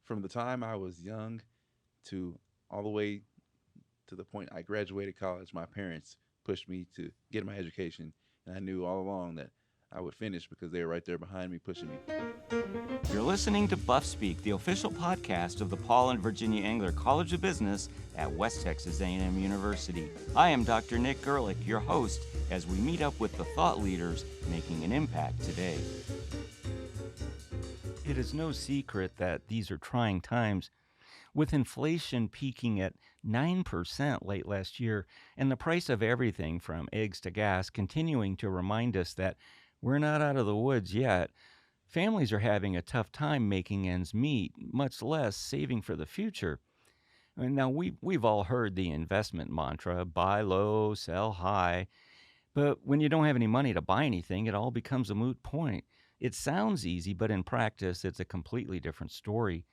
from the time I was young to all the way to the point I graduated college, my parents pushed me to get my education, and I knew all along that I would finish because they were right there behind me pushing me. You're listening to Buff Speak, the official podcast of the Paul and Virginia Engler College of Business at West Texas A&M University. I am Dr. Nick Gerlich, your host, as we meet up with the thought leaders making an impact today. It is no secret that these are trying times, with inflation peaking at 9% late last year and the price of everything from eggs to gas continuing to remind us that we're not out of the woods yet. Families are having a tough time making ends meet, much less saving for the future. And now, we've all heard the investment mantra, buy low, sell high. But when you don't have any money to buy anything, it all becomes a moot point. It sounds easy, but in practice, it's a completely different story.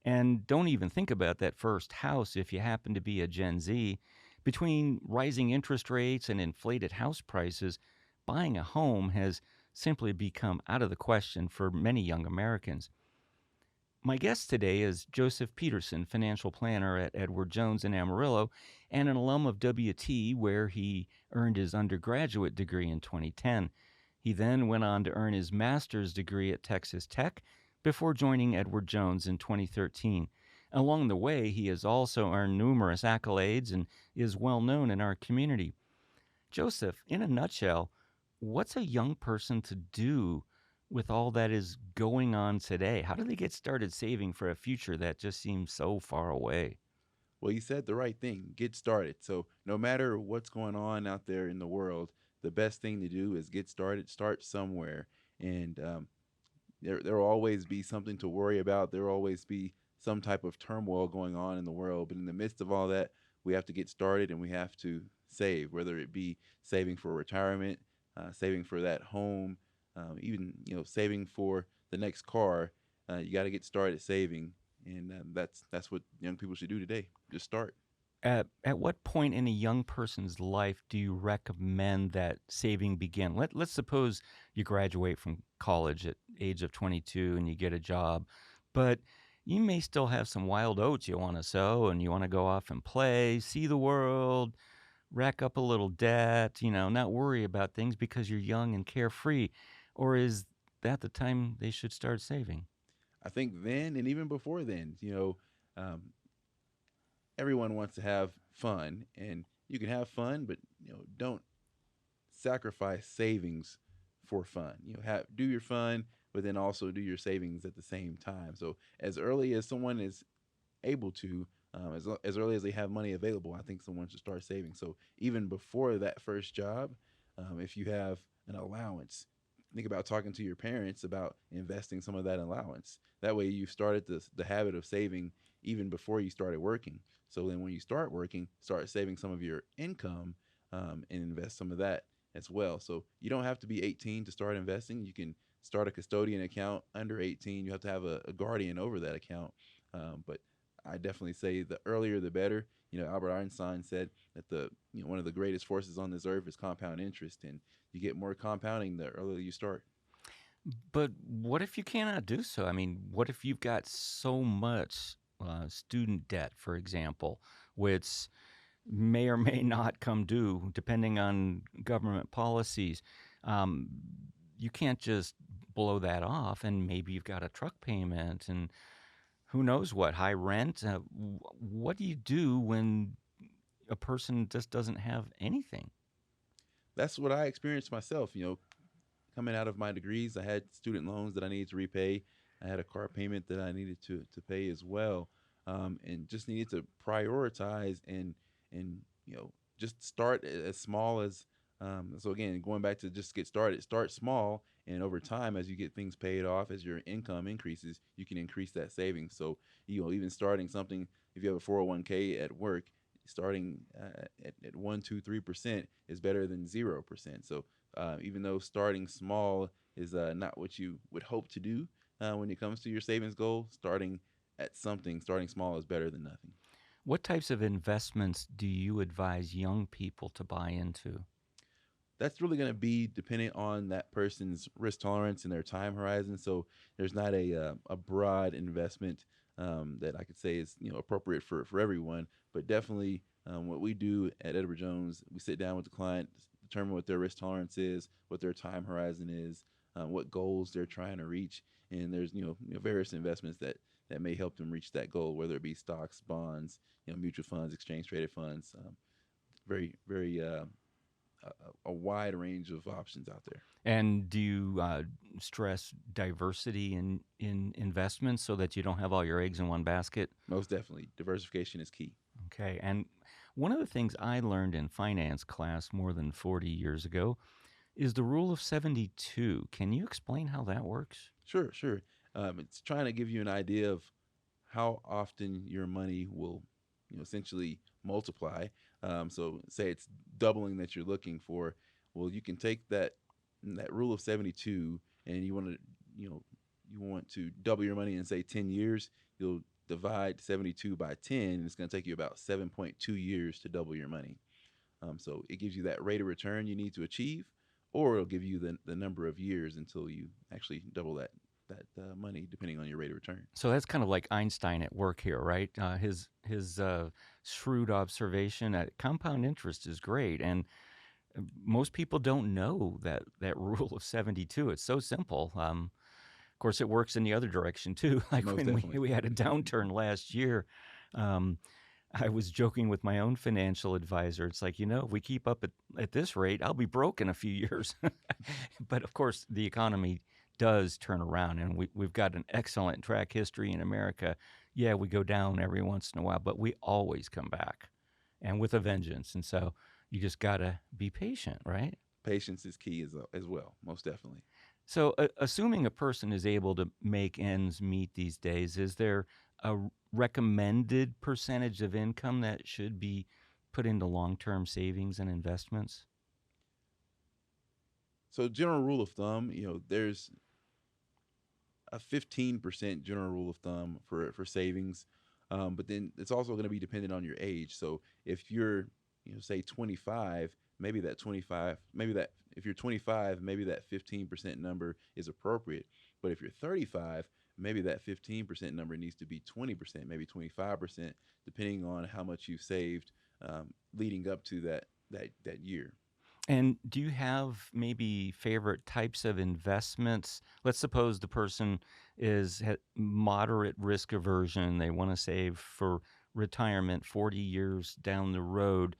And don't even think about that first house if you happen to be a Gen Z. Between rising interest rates and inflated house prices, buying a home has simply become out of the question for many young Americans. My guest today is Joseph Peterson, financial planner at Edward Jones in Amarillo and an alum of WT, where he earned his undergraduate degree in 2010. He then went on to earn his master's degree at Texas Tech before joining Edward Jones in 2013. Along the way, he has also earned numerous accolades and is well known in our community. Joseph, in a nutshell, what's a young person to do with all that is going on today? How do they get started saving for a future that just seems so far away? Well, you said the right thing. Get started. So, no matter what's going on out there in the world, the best thing to do is get started. Start somewhere, and there will always be something to worry about. There will always be some type of turmoil going on in the world. But in the midst of all that, we have to get started and we have to save, whether it be saving for retirement, saving for that home, even saving for the next car. You got to get started saving, and that's what young people should do today. Just start. At what point in a young person's life do you recommend that saving begin? Let's suppose you graduate from college at age of 22 and you get a job, but you may still have some wild oats you want to sow and you want to go off and play, see the world, rack up a little debt, not worry about things because you're young and carefree. Or is that the time they should start saving? I think then and even before then, um, everyone wants to have fun, and you can have fun, but don't sacrifice savings for fun. Do your fun, but then also do your savings at the same time. So as early as someone is able to, as early as they have money available, I think someone should start saving. So even before that first job, if you have an allowance, think about talking to your parents about investing some of that allowance. That way, you started the habit of saving even before you started working. So then, when you start working, start saving some of your income and invest some of that as well. So you don't have to be 18 to start investing. You can start a custodian account under 18. You have to have a guardian over that account. But I definitely say the earlier the better. Albert Einstein said that one of the greatest forces on this earth is compound interest, and you get more compounding the earlier you start. But what if you cannot do so? I mean, what if you've got so much student debt, for example, which may or may not come due depending on government policies? Um, you can't just blow that off, and maybe you've got a truck payment and who knows what, high rent. What do you do when a person just doesn't have anything? That's what I experienced myself. Coming out of my degrees, I had student loans that I needed to repay. I had a car payment that I needed to pay as well, and just needed to prioritize and just start as small as. So again, going back to just get started, start small, and over time, as you get things paid off, as your income increases, you can increase that savings. So even starting something, if you have a 401k at work, starting at 1, 2, 3% is better than 0%. So even though starting small is not what you would hope to do when it comes to your savings goal, starting small is better than nothing. What types of investments do you advise young people to buy into? That's really going to be dependent on that person's risk tolerance and their time horizon. So there's not a broad investment that I could say is appropriate for everyone. But definitely, what we do at Edward Jones, we sit down with the client, determine what their risk tolerance is, what their time horizon is, what goals they're trying to reach, and there's various investments that may help them reach that goal, whether it be stocks, bonds, mutual funds, exchange traded funds. Very very a wide range of options out there. And do you stress diversity in investments so that you don't have all your eggs in one basket? Most definitely, diversification is key. Okay. And one of the things I learned in finance class more than 40 years ago is the rule of 72. Can you explain how that works? Sure, sure. It's trying to give you an idea of how often your money will, essentially multiply. So, say it's doubling that you're looking for. Well, you can take that rule of 72, and you want to double your money in say 10 years. You'll divide 72 by 10, and it's going to take you about 7.2 years to double your money. So it gives you that rate of return you need to achieve, or it'll give you the number of years until you actually double that money, depending on your rate of return. So that's kind of like Einstein at work here, right? His shrewd observation that compound interest is great, and most people don't know that rule of 72. It's so simple. Of course, it works in the other direction too. Like Most when definitely. we had a downturn last year, um, I was joking with my own financial advisor. It's like, if we keep up at this rate, I'll be broke in a few years. But of course, the economy does turn around, and we've got an excellent track history in America. Yeah, we go down every once in a while, but we always come back, and with a vengeance. And so you just got to be patient, right? Patience is key as well. Most definitely. So, assuming a person is able to make ends meet these days, is there a recommended percentage of income that should be put into long term savings and investments? So, general rule of thumb, there's a 15% general rule of thumb for savings. But then it's also going to be dependent on your age. So if you're, say 25, maybe that if you're 25, maybe that 15% number is appropriate. But if you're 35, maybe that 15% number needs to be 20%, maybe 25%, depending on how much you've saved leading up to that year. And do you have maybe favorite types of investments? Let's suppose the person is moderate risk aversion. They want to save for retirement 40 years down the road.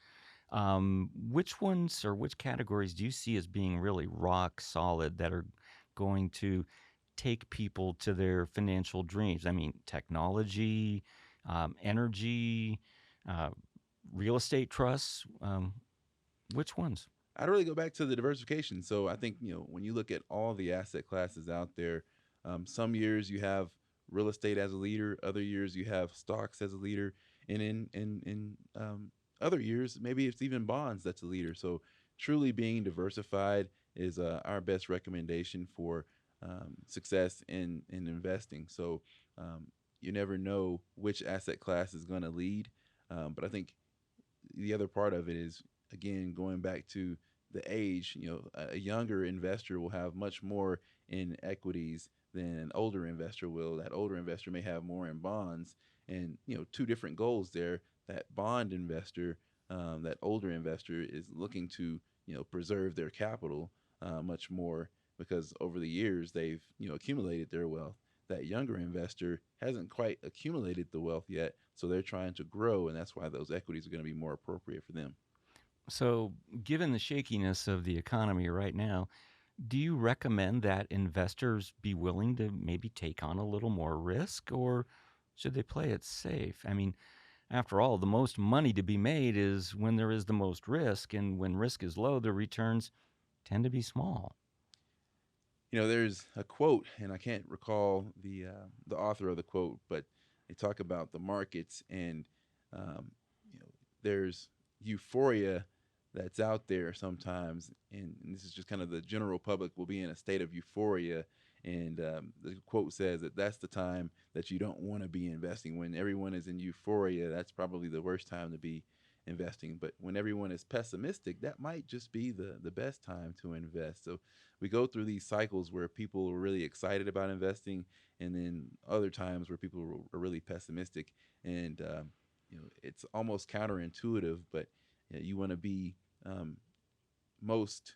Which ones or which categories do you see as being really rock solid that are going to take people to their financial dreams? I mean, technology, energy, uh, real estate trusts. Which ones? I'd really go back to the diversification. So I think when you look at all the asset classes out there, some years you have real estate as a leader, other years you have stocks as a leader, and in other years maybe it's even bonds that's a leader. So truly being diversified is our best recommendation for success in investing. So you never know which asset class is going to lead, but I think the other part of it is again going back to the age. A younger investor will have much more in equities than an older investor will. That older investor may have more in bonds, and two different goals there. That bond investor, that older investor is looking to preserve their capital much more because over the years they've accumulated their wealth. That younger investor hasn't quite accumulated the wealth yet, so they're trying to grow, and that's why those equities are going to be more appropriate for them. So, given the shakiness of the economy right now, do you recommend that investors be willing to maybe take on a little more risk, or should they play it safe? I mean, after all, the most money to be made is when there is the most risk, and when risk is low, the returns tend to be small. There's a quote, and I can't recall the author of the quote, but they talk about the markets, and um, there's euphoria that's out there sometimes, and this is just kind of the general public will be in a state of euphoria, and the quote says that that's the time that you don't want to be investing. When everyone is in euphoria, that's probably the worst time to be investing. But when everyone is pessimistic, that might just be the best time to invest. So we go through these cycles where people are really excited about investing, and then other times where people are really pessimistic. And it's almost counterintuitive, but you want to be um, most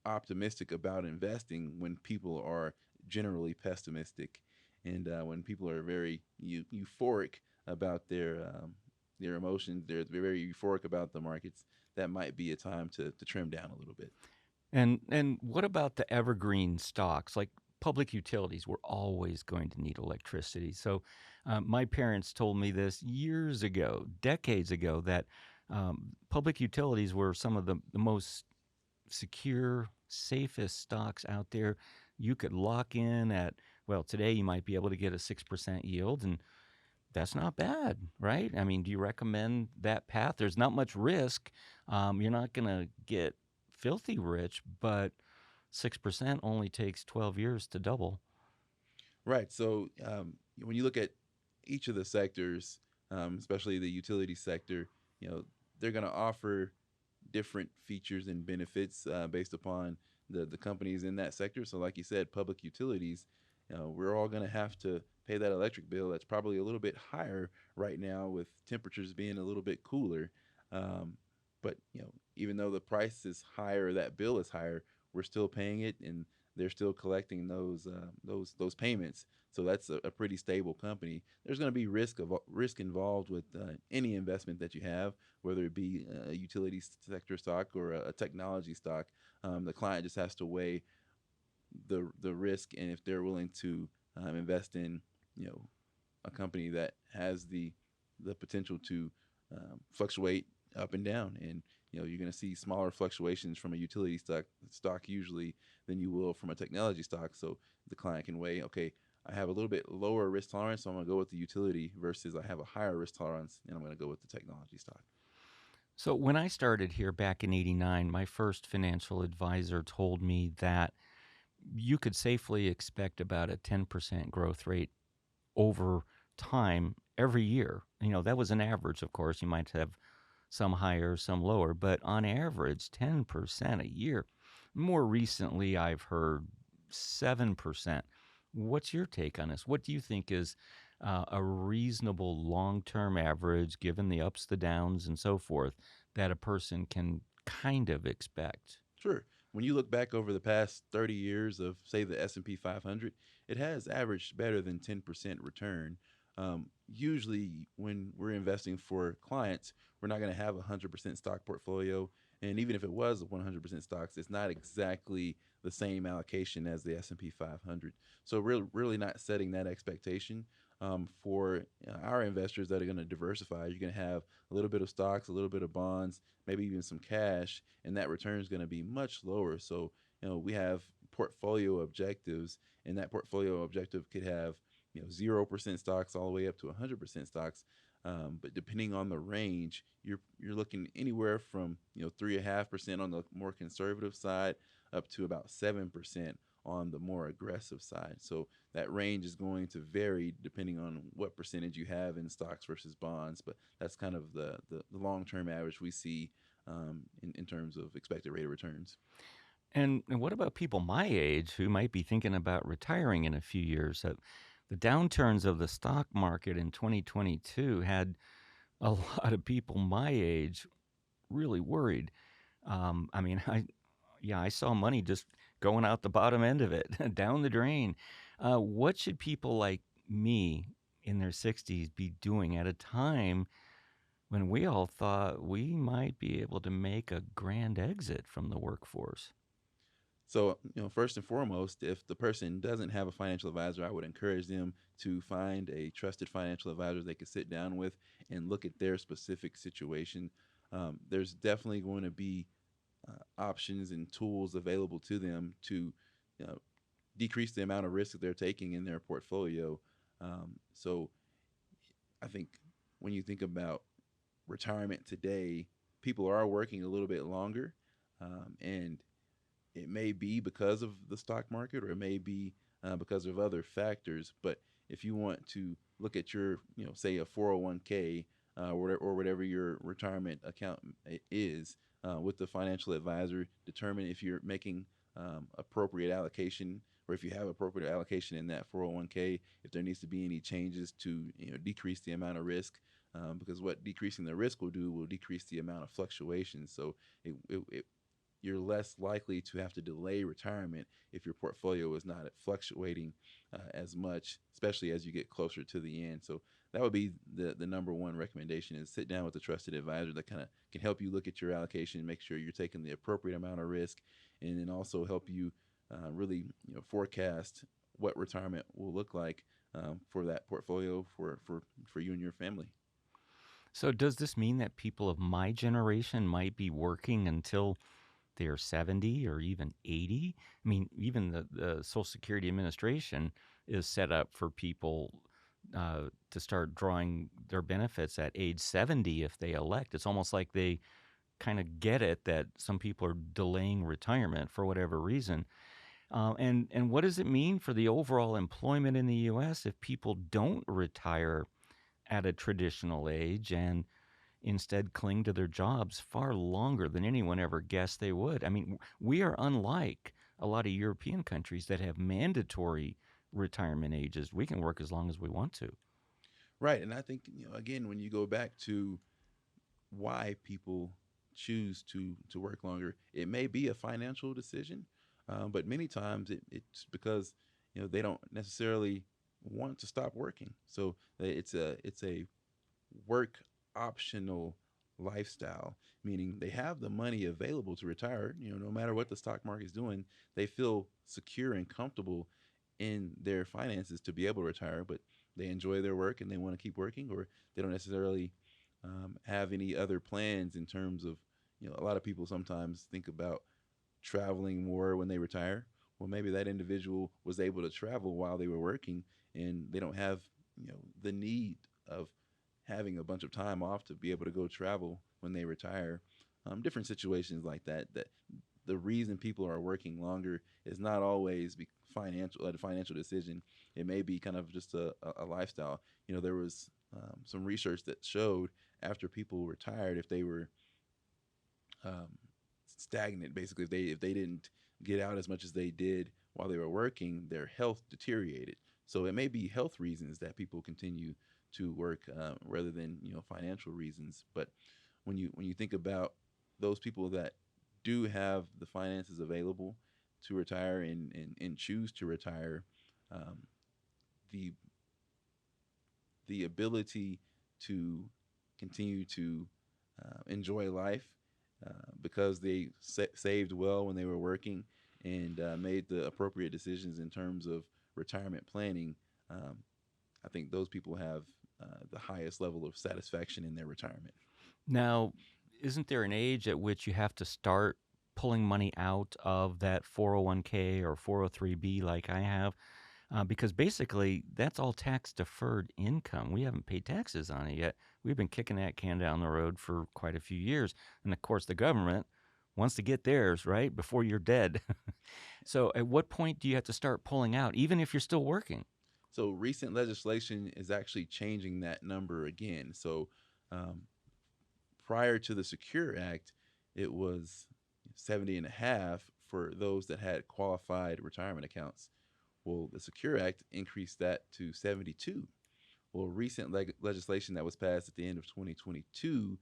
optimistic about investing when people are generally pessimistic, and when people are very euphoric about their emotions, they're very euphoric about the markets. That might be a time to trim down a little bit. And what about the evergreen stocks? Like public utilities, we're always going to need electricity. So, my parents told me this years ago, decades ago, that public utilities were some of the most secure, safest stocks out there. You could lock in at, well, today you might be able to get a 6% yield, and that's not bad, right? I mean, do you recommend that path? There's not much risk. You're not going to get filthy rich, but 6% only takes 12 years to double. Right. So when you look at each of the sectors, especially the utility sector, they're going to offer different features and benefits based upon the companies in that sector. So, like you said, public utilities, we're all going to have to pay that electric bill. That's probably a little bit higher right now with temperatures being a little bit cooler. Um, but even though the price is higher, that bill is higher, we're still paying it, and they're still collecting those payments. So that's a pretty stable company. There's going to be risk involved with any investment that you have, whether it be a utility sector stock or a technology stock. The client just has to weigh the risk, and if they're willing to invest in you know a company that has the potential to fluctuate up and down. And you're going to see smaller fluctuations from a utility stock usually than you will from a technology stock. So the client can weigh, okay, I have a little bit lower risk tolerance, so I'm going to go with the utility, versus I have a higher risk tolerance and I'm going to go with the technology stock. So, when I started here back in '89, my first financial advisor told me that you could safely expect about a 10% growth rate over time every year. That was an average, of course. You might have some higher, some lower, but on average, 10% a year. More recently, I've heard 7%. What's your take on this? What do you think is a reasonable long term average, given the ups, the downs, and so forth, that a person can kind of expect? Sure. When you look back over the past 30 years of, say, the S&P 500, it has averaged better than 10% return. Usually, when we're investing for clients, we're not going to have a 100% stock portfolio. And even if it was 100% stocks, it's not exactly the same allocation as the S&P 500. So really not setting that expectation for our investors that are going to diversify. You're going to have a little bit of stocks, a little bit of bonds, maybe even some cash, and that return is going to be much lower. So, we have portfolio objectives, and that portfolio objective could have 0% stocks all the way up to 100% stocks. But depending on the range, you're looking anywhere from 3.5% on the more conservative side up to about 7% on the more aggressive side. So that range is going to vary depending on what percentage you have in stocks versus bonds. But that's kind of the long term average we see in terms of expected rate of returns. And what about people my age who might be thinking about retiring in a few years? The downturns of the stock market in 2022 had a lot of people my age really worried. I mean, I saw money just going out the bottom end of it, down the drain. What should people like me in their 60s be doing at a time when we all thought we might be able to make a grand exit from the workforce? So, first and foremost, if the person doesn't have a financial advisor, I would encourage them to find a trusted financial advisor they could sit down with and look at their specific situation. There's definitely going to be options and tools available to them to uh, decrease the amount of risk that they're taking in their portfolio. So, I think when you think about retirement today, people are working a little bit longer, and it may be because of the stock market, or it may be because of other factors. But if you want to look at your, say a 401k, or whatever your retirement account is, with the financial advisor. Determine if you're making appropriate allocation, or if you have appropriate allocation in that 401k. If there needs to be any changes to decrease the amount of risk, because what decreasing the risk will do will decrease the amount of fluctuations. So you're less likely to have to delay retirement if your portfolio is not fluctuating as much, especially as you get closer to the end. So that would be the number one recommendation: is sit down with a trusted advisor that kind of can help you look at your allocation, make sure you're taking the appropriate amount of risk, and then also help you really forecast what retirement will look like for that portfolio for you and your family. So, does this mean that people of my generation might be working until they're 70 or even 80? I mean, even the Social Security Administration is set up for people to start drawing their benefits at age 70 if they elect. It's almost like they kind of get it that some people are delaying retirement for whatever reason. And what does it mean for the overall employment in the U.S. if people don't retire at a traditional age and instead cling to their jobs far longer than anyone ever guessed they would? I mean, we are unlike a lot of European countries that have mandatory retirement ages. We can work as long as we want to. Right, and I think again, when you go back to why people choose to work longer, it may be a financial decision, but many times it's because they don't necessarily want to stop working. So it's a work optional lifestyle, meaning they have the money available to retire. No matter what the stock market is doing, they feel secure and comfortable in their finances to be able to retire, but they enjoy their work and they want to keep working, or they don't necessarily have any other plans in terms of, a lot of people sometimes think about traveling more when they retire. Well, maybe that individual was able to travel while they were working, and they don't have, the need of having a bunch of time off to be able to go travel when they retire. Different situations like that. That the reason people are working longer is not always a financial decision. It may be kind of just a lifestyle. There was some research that showed after people retired, if they were um, stagnant, basically, if they didn't get out as much as they did while they were working, their health deteriorated. So it may be health reasons that people continue to work, rather than financial reasons. But when you think about those people that do have the finances available to retire, and choose to retire, um, the the ability to continue to enjoy life, because they saved well when they were working, and made the appropriate decisions in terms of retirement planning. um, I think those people have the highest level of satisfaction in their retirement. Now, isn't there an age at which you have to start pulling money out of that 401k or 403b like I have? Because basically, that's all tax deferred income. We haven't paid taxes on it yet. We've been kicking that can down the road for quite a few years. And of course, the government wants to get theirs, right, before you're dead. So, at what point do you have to start pulling out, even if you're still working? So recent legislation is actually changing that number again. So um, prior to the Secure Act, it was 70 and a half for those that had qualified retirement accounts. Well, the Secure Act increased that to 72. Well, recent legislation that was passed at the end of 2022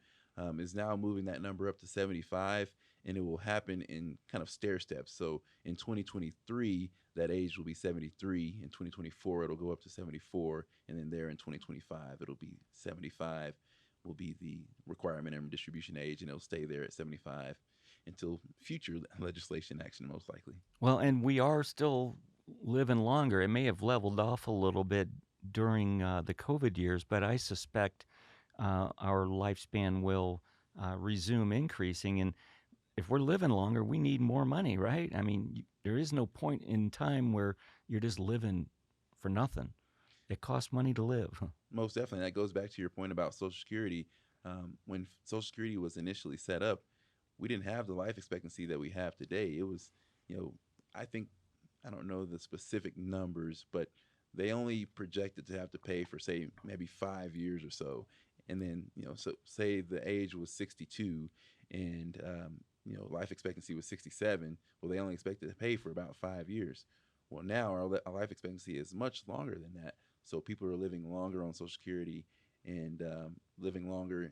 is now moving that number up to 75, and it will happen in kind of stair steps. So in 2023, that age will be 73. In 2024, it'll go up to 74, and then there in 2025, it'll be 75. Will be the requirement and distribution age, and it'll stay there at 75 until future legislation action, most likely. Well, and we are still living longer. It may have leveled off a little bit during the COVID years, but I suspect our lifespan will resume increasing. And if we're living longer, we need more money, right? I mean, there is no point in time where you're just living for nothing. It costs money to live. Most definitely. That goes back to your point about Social Security. When Social Security was initially set up, we didn't have the life expectancy that we have today. It was, you know, I think, I don't know the specific numbers, but they only projected to have to pay for, say, maybe 5 years or so. and then so say the age was 62, and life expectancy was 67. Well, they only expected to pay for about 5 years. Well, now our life expectancy is much longer than that. So people are living longer on Social Security and living longer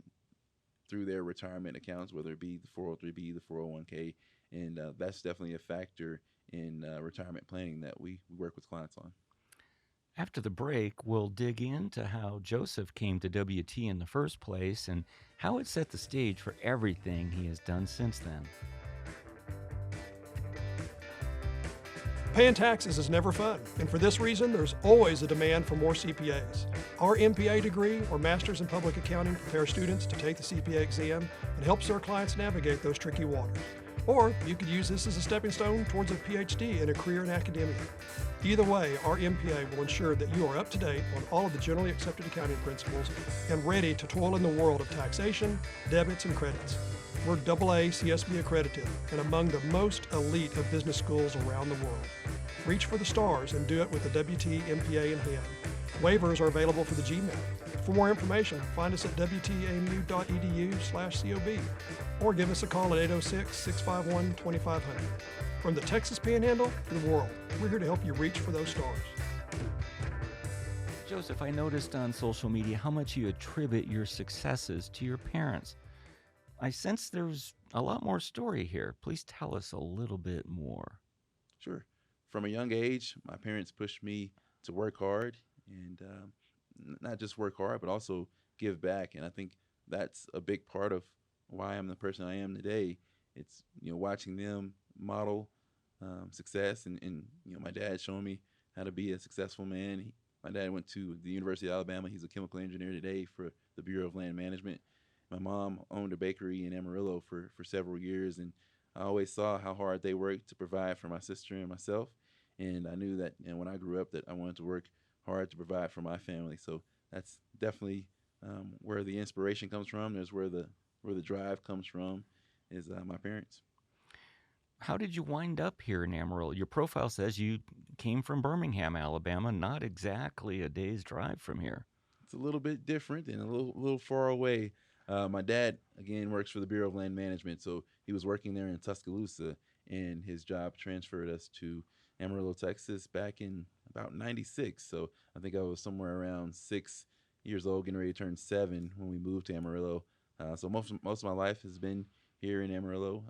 through their retirement accounts, whether it be the 403b, the 401k, and that's definitely a factor in retirement planning that we work with clients on. After the break, we'll dig into how Joseph came to WT in the first place and how it set the stage for everything he has done since then. Paying taxes is never fun, and for this reason, there's always a demand for more CPAs. Our MPA degree, or Masters in Public Accounting, prepares students to take the CPA exam and helps our clients navigate those tricky waters. Or you could use this as a stepping stone towards a PhD and a career in academia. Either way, our MPA will ensure that you are up to date on all of the generally accepted accounting principles and ready to toil in the world of taxation, debits, and credits. We're AA CSB accredited and among the most elite of business schools around the world. Reach for the stars and do it with the WT MPA in hand. Waivers are available for the GMAT. For more information, find us at wtamu.edu/COB or give us a call at 806-651-2500. From the Texas Panhandle to the world, we're here to help you reach for those stars. Joseph, I noticed on social media how much you attribute your successes to your parents. I sense there's a lot more story here. Please tell us a little bit more. Sure. From a young age, my parents pushed me to work hard and not just work hard, but also give back. And I think that's a big part of why I'm the person I am today. It's watching them model success, and my dad showing me how to be a successful man. My dad went to the University of Alabama. He's a chemical engineer today for the Bureau of Land Management. My mom owned a bakery in Amarillo for several years, and I always saw how hard they worked to provide for my sister and myself. And I knew that when I grew up that I wanted to work hard to provide for my family. So that's definitely where the inspiration comes from. There's where the drive comes from is my parents. How did you wind up here in Amarillo? Your profile says you came from Birmingham, Alabama, not exactly a day's drive from here. It's a little bit different and a little far away. My dad again works for the Bureau of Land Management, so he was working there in Tuscaloosa, and his job transferred us to Amarillo, Texas, back in about '96. So I think I was somewhere around 6 years old, getting ready to turn 7 when we moved to Amarillo. So most of my life has been here in Amarillo,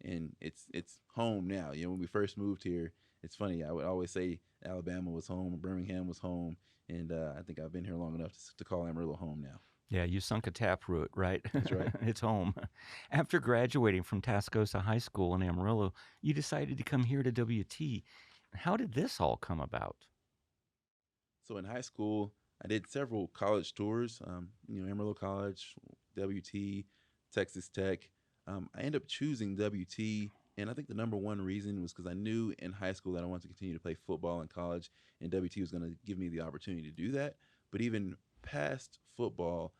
and it's home now. When we first moved here, it's funny. I would always say Alabama was home, Birmingham was home, and I think I've been here long enough to call Amarillo home now. Yeah, you sunk a taproot, right? That's right. It's home. After graduating from Tascosa High School in Amarillo, you decided to come here to WT. How did this all come about? So in high school, I did several college tours. Amarillo College, WT, Texas Tech. I ended up choosing WT, and I think the number one reason was because I knew in high school that I wanted to continue to play football in college, and WT was going to give me the opportunity to do that. But even past football,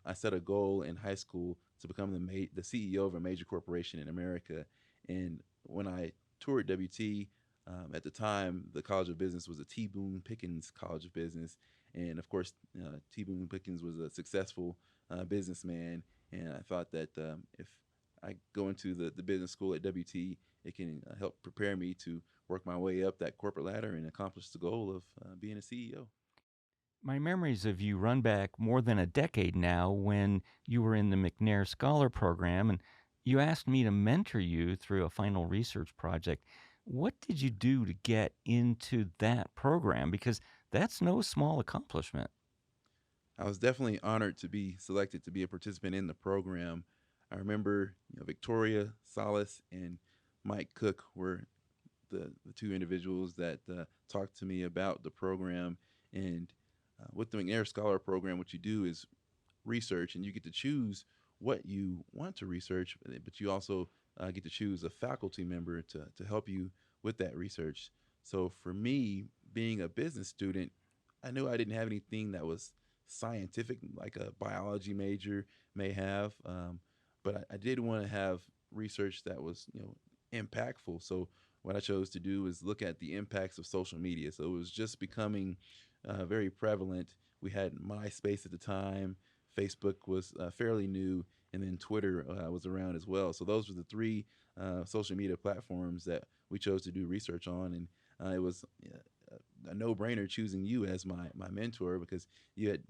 I set a goal in high school to become the CEO of a major corporation in America. And when I toured WT, at the time, the College of Business was a T. Boone Pickens College of Business, and of course, T. Boone Pickens was a successful businessman. And I thought that if I go into the business school at WT, it can help prepare me to work my way up that corporate ladder and accomplish the goal of being a CEO. My memories of you run back more than a decade now when you were in the McNair Scholar Program and you asked me to mentor you through a final research project. What did you do to get into that program? Because that's no small accomplishment. I was definitely honored to be selected to be a participant in the program. I remember Victoria Salas and Mike Cook were the two individuals that talked to me about the program. And with the McNair Scholar Program, what you do is research, and you get to choose what you want to research, but you also get to choose a faculty member to help you with that research. So for me, being a business student, I knew I didn't have anything that was scientific like a biology major may have, but I did want to have research that was impactful. So what I chose to do is look at the impacts of social media. So it was just becoming very prevalent. We had MySpace at the time. Facebook was fairly new, and then Twitter was around as well. So those were the three social media platforms that we chose to do research on, and it was a no-brainer choosing you as my mentor because you had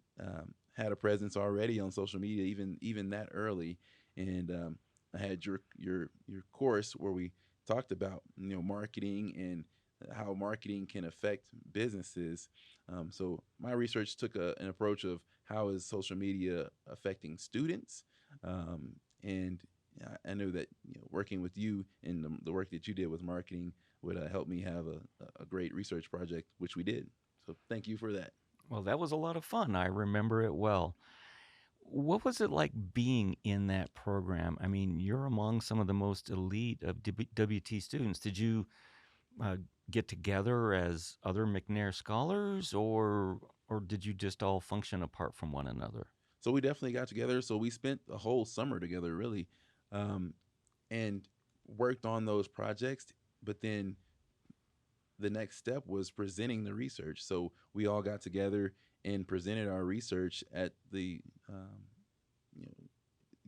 had a presence already on social media even that early, and I had your course where we talked about marketing and how marketing can affect businesses. So my research took an approach of how is social media affecting students, and I knew that working with you and the work that you did with marketing would help me have a great research project, which we did. So thank you for that. Well, that was a lot of fun. I remember it well. What was it like being in that program? I mean, you're among some of the most elite of WT students. Did you uh, get together as other McNair scholars, or did you just all function apart from one another? So we definitely got together. So we spent the whole summer together, really, um, and worked on those projects. But then the next step was presenting the research. So we all got together and presented our research at the you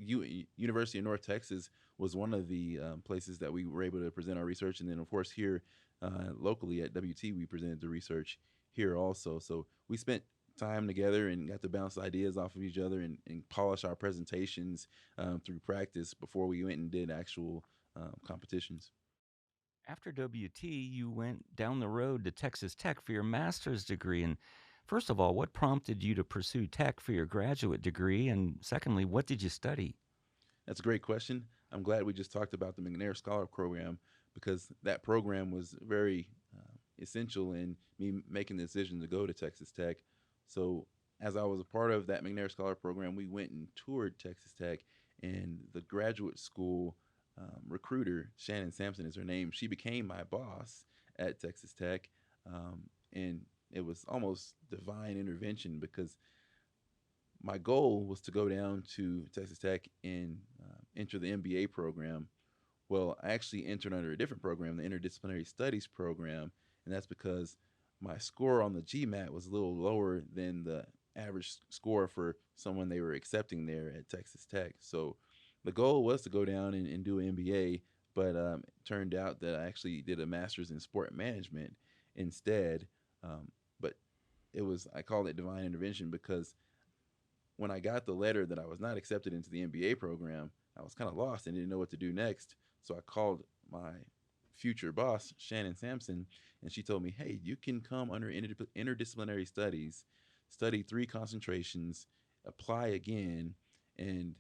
know, University of North Texas was one of the places that we were able to present our research, and then of course here locally at WT we presented the research here also. So we spent time together and got to bounce ideas off of each other and polish our presentations through practice before we went and did actual competitions. After WT, you went down the road to Texas Tech for your master's degree. And first of all, what prompted you to pursue tech for your graduate degree? And secondly, what did you study? That's a great question. I'm glad we just talked about the McNair Scholar Program because that program was very essential in me making the decision to go to Texas Tech. So, as I was a part of that McNair Scholar Program, we went and toured Texas Tech, and the graduate school recruiter, Shannon Sampson is her name, she became my boss at Texas Tech. And it was almost divine intervention because my goal was to go down to Texas Tech and enter the MBA program. Well, I actually entered under a different program, the Interdisciplinary Studies program, and that's because my score on the GMAT was a little lower than the average score for someone they were accepting there at Texas Tech. So the goal was to go down and do an MBA, but it turned out that I actually did a master's in sport management instead. But I called it divine intervention because when I got the letter that I was not accepted into the MBA program, I was kind of lost and didn't know what to do next. So I called my future boss, Shannon Sampson, and she told me, "Hey, you can come under interdisciplinary studies, study 3 concentrations, apply again, and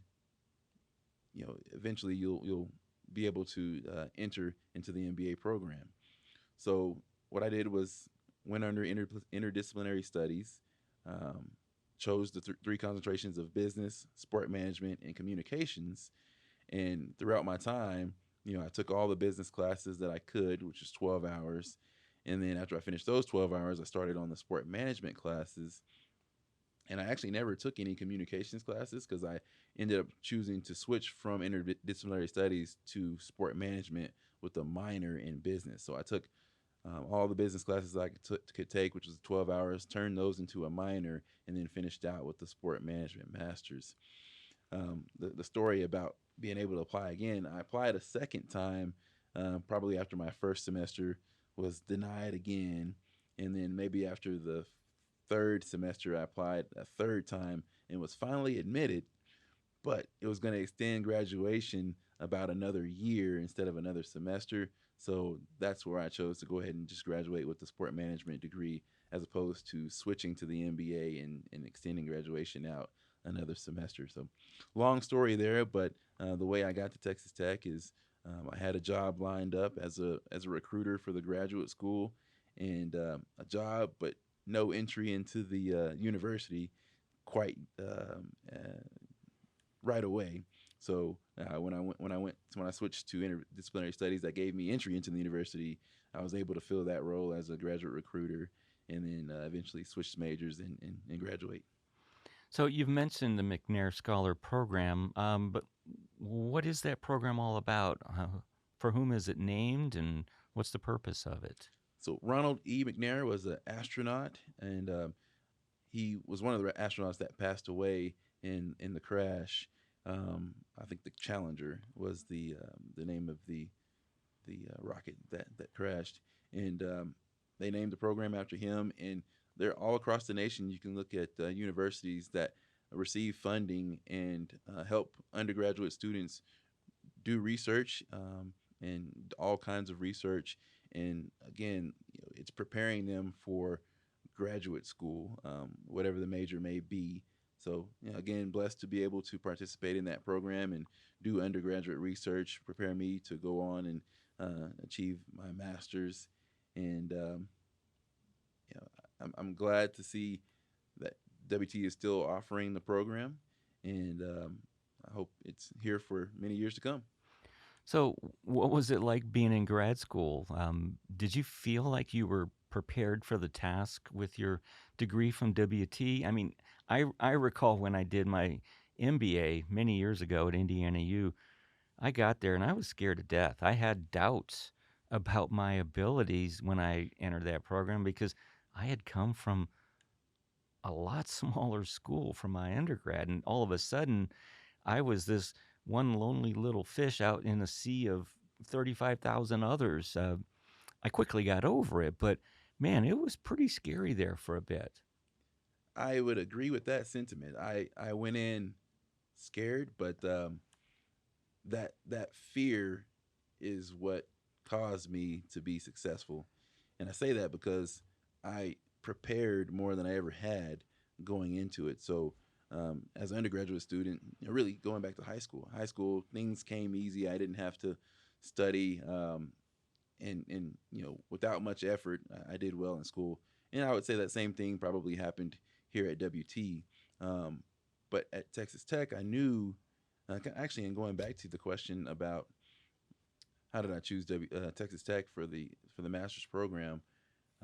eventually you'll be able to enter into the MBA program." So what I did was went under interdisciplinary studies, um, chose the 3 concentrations of business, sport management, and communications. And throughout my time, I took all the business classes that I could, which is 12 hours. And then after I finished those 12 hours, I started on the sport management classes. And I actually never took any communications classes because I ended up choosing to switch from interdisciplinary studies to sport management with a minor in business. So I took all the business classes I could take, which was 12 hours, turned those into a minor, and then finished out with the sport management master's. The story about being able to apply again, I applied a second time, probably after my first semester, was denied again. And then maybe after the third semester, I applied a third time and was finally admitted, but it was going to extend graduation about another year instead of another semester. So that's where I chose to go ahead and just graduate with the sport management degree as opposed to switching to the MBA and extending graduation out another semester. So long story there, but the way I got to Texas Tech is I had a job lined up as a recruiter for the graduate school and a job, but no entry into the university quite right away. So when I switched to interdisciplinary studies, that gave me entry into the university. I was able to fill that role as a graduate recruiter, and then eventually switched majors and graduate. So you've mentioned the McNair Scholar Program, but what is that program all about? For whom is it named, and what's the purpose of it? So Ronald E. McNair was an astronaut, and he was one of the astronauts that passed away in the crash. I think the Challenger was the name of the rocket that crashed, and they named the program after him. And they're all across the nation. You can look at universities that receive funding and help undergraduate students do research and all kinds of research. And again, it's preparing them for graduate school, whatever the major may be. So, again, blessed to be able to participate in that program and do undergraduate research, prepare me to go on and achieve my master's. And I'm glad to see that WT is still offering the program, and I hope it's here for many years to come. So, what was it like being in grad school? Did you feel like you were prepared for the task with your degree from WT? I mean, I recall when I did my MBA many years ago at Indiana U, I got there and I was scared to death. I had doubts about my abilities when I entered that program because I had come from a lot smaller school from my undergrad, and all of a sudden I was this one lonely little fish out in a sea of 35,000 others. I quickly got over it, but man, it was pretty scary there for a bit. I would agree with that sentiment. I went in scared, but that fear is what caused me to be successful. And I say that because I prepared more than I ever had going into it. So, as an undergraduate student, really going back to high school things came easy. I didn't have to study, and without much effort, I did well in school. And I would say that same thing probably happened here at WT. Um, but at Texas Tech, I knew actually, and going back to the question about how did I choose Texas Tech for the master's program,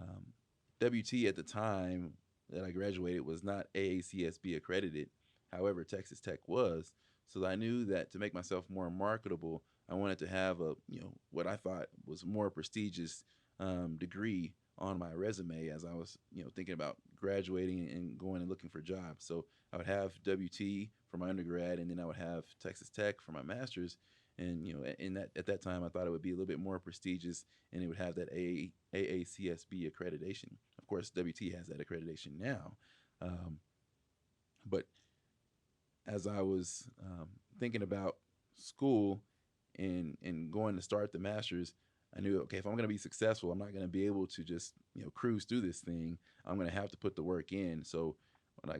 um, WT at the time that I graduated was not AACSB accredited. However, Texas Tech was. So I knew that to make myself more marketable, I wanted to have a what I thought was more prestigious degree on my resume as I was thinking about graduating and going and looking for jobs. So I would have WT for my undergrad, and then I would have Texas Tech for my master's. And in that at that time, I thought it would be a little bit more prestigious, and it would have that AACSB accreditation. Of course, WT has that accreditation now, um, but as I was thinking about school and going to start the masters, I knew, okay, if I'm going to be successful, I'm not going to be able to just cruise through this thing. I'm going to have to put the work in. So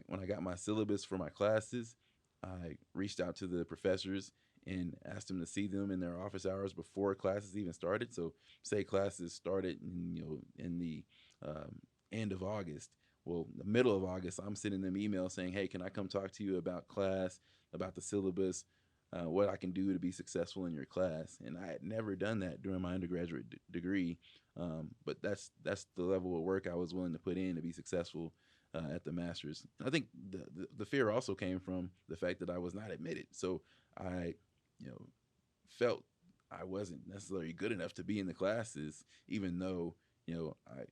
when I got my syllabus for my classes, I reached out to the professors and asked them to see them in their office hours before classes even started. So say classes started in the um, end of August. Well, the middle of August, I'm sending them emails saying, "Hey, can I come talk to you about class, about the syllabus, what I can do to be successful in your class?" And I had never done that during my undergraduate degree, but that's the level of work I was willing to put in to be successful at the masters. I think the fear also came from the fact that I was not admitted, so I, you know, felt I wasn't necessarily good enough to be in the classes, even though I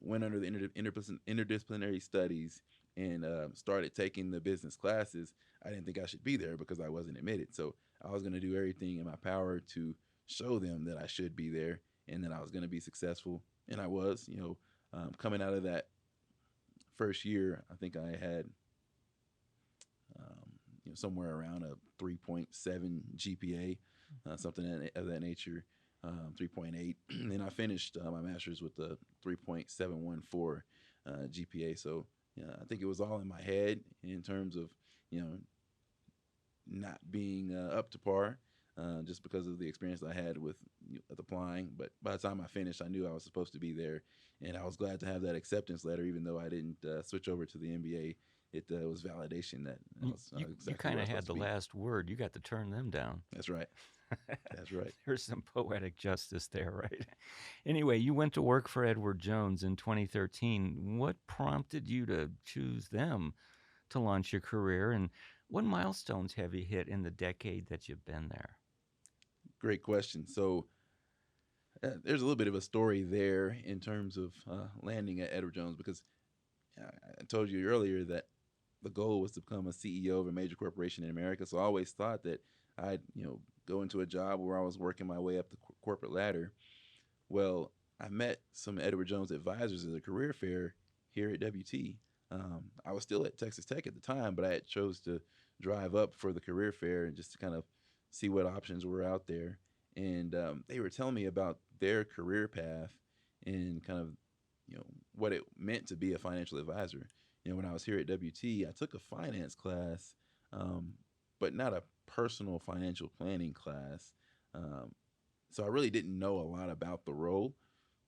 went under the interdisciplinary studies and started taking the business classes. I didn't think I should be there because I wasn't admitted. So I was going to do everything in my power to show them that I should be there and that I was going to be successful. And I was, coming out of that first year, I think I had somewhere around a 3.7 GPA, something of that nature, 3.8. And I finished my master's with a 3.714 GPA. So I think it was all in my head in terms of, you know, not being up to par. Just because of the experience I had with applying, but by the time I finished, I knew I was supposed to be there, and I was glad to have that acceptance letter. Even though I didn't switch over to the MBA, it was validation that I was You exactly kind where I of was had supposed to the be. last word. You got to turn them down. That's right. That's right. There's some poetic justice there, right? Anyway, you went to work for Edward Jones in 2013. What prompted you to choose them to launch your career, and what milestones have you hit in the decade that you've been there? Great question. So there's a little bit of a story there in terms of landing at Edward Jones because I told you earlier that the goal was to become a CEO of a major corporation in America. So I always thought that I'd, go into a job where I was working my way up the corporate ladder. Well, I met some Edward Jones advisors at a career fair here at WT. I was still at Texas Tech at the time, but I had chose to drive up for the career fair and just to kind of see what options were out there. And they were telling me about their career path and kind of, you know, what it meant to be a financial advisor. When I was here at WT, I took a finance class, um, but not a personal financial planning class. Um, so I really didn't know a lot about the role.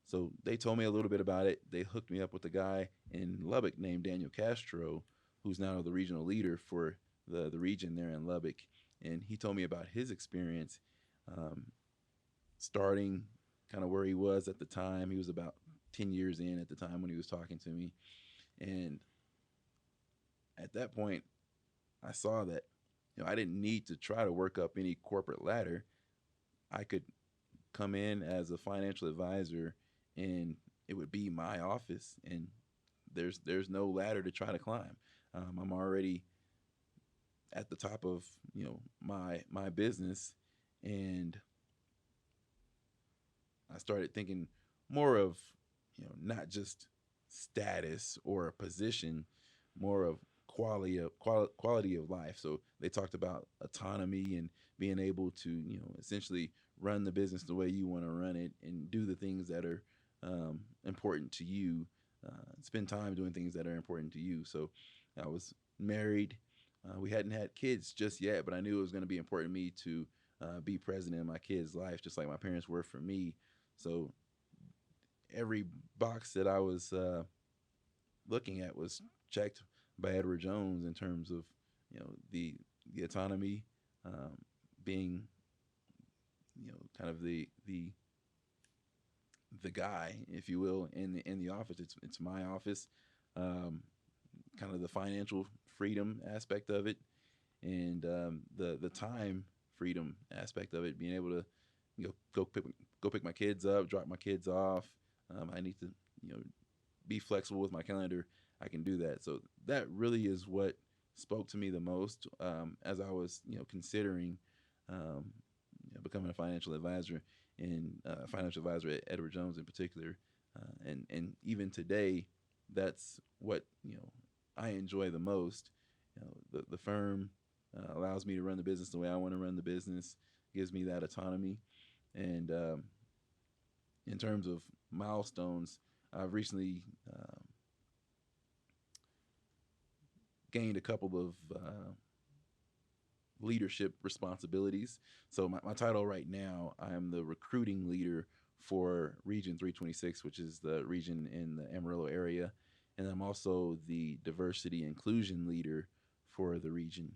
So they told me a little bit about it. They hooked me up with a guy in Lubbock named Daniel Castro, who's now the regional leader for the region there in Lubbock. And he told me about his experience, um, starting kind of where he was at the time. He was about 10 years in at the time when he was talking to me. And at that point, I saw that I didn't need to try to work up any corporate ladder. I could come in as a financial advisor and it would be my office, and there's no ladder to try to climb. I'm already at the top of my business, and I started thinking more of not just status or a position, more of quality of life. So they talked about autonomy and being able to essentially run the business the way you want to run it and do the things that are important to you. Spend time doing things that are important to you. So I was married. We hadn't had kids just yet, but I knew it was going to be important to me to be present in my kids' life, just like my parents were for me. So every box that I was looking at was checked by Edward Jones in terms of the autonomy, um, being kind of the guy, if you will, in the office. It's my office. Um, Kind of the financial freedom aspect of it, and the time freedom aspect of it, being able to go pick my kids up, drop my kids off. I need to you know be flexible with my calendar. I can do that. So that really is what spoke to me the most as I was considering um, becoming a financial advisor, and financial advisor at Edward Jones in particular. And even today, that's what I enjoy the most. The firm allows me to run the business the way I want to run the business, gives me that autonomy. And in terms of milestones, I've recently gained a couple of leadership responsibilities. So my title right now, I am the recruiting leader for Region 326, which is the region in the Amarillo area. And I'm also the diversity inclusion leader for the region.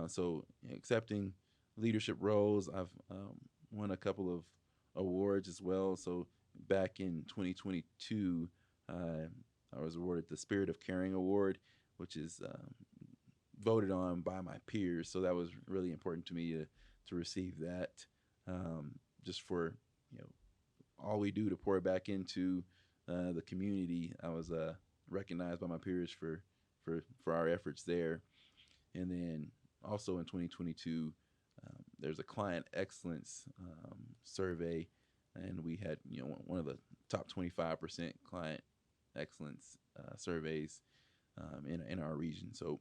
So accepting leadership roles, I've won a couple of awards as well. So back in 2022, I was awarded the Spirit of Caring Award, which is voted on by my peers. So that was really important to me to receive that, just for all we do to pour back into the community. I was recognized by my peers for our efforts there. And then also in 2022, there's a client excellence survey, and we had one of the top 25% client excellence surveys in our region. So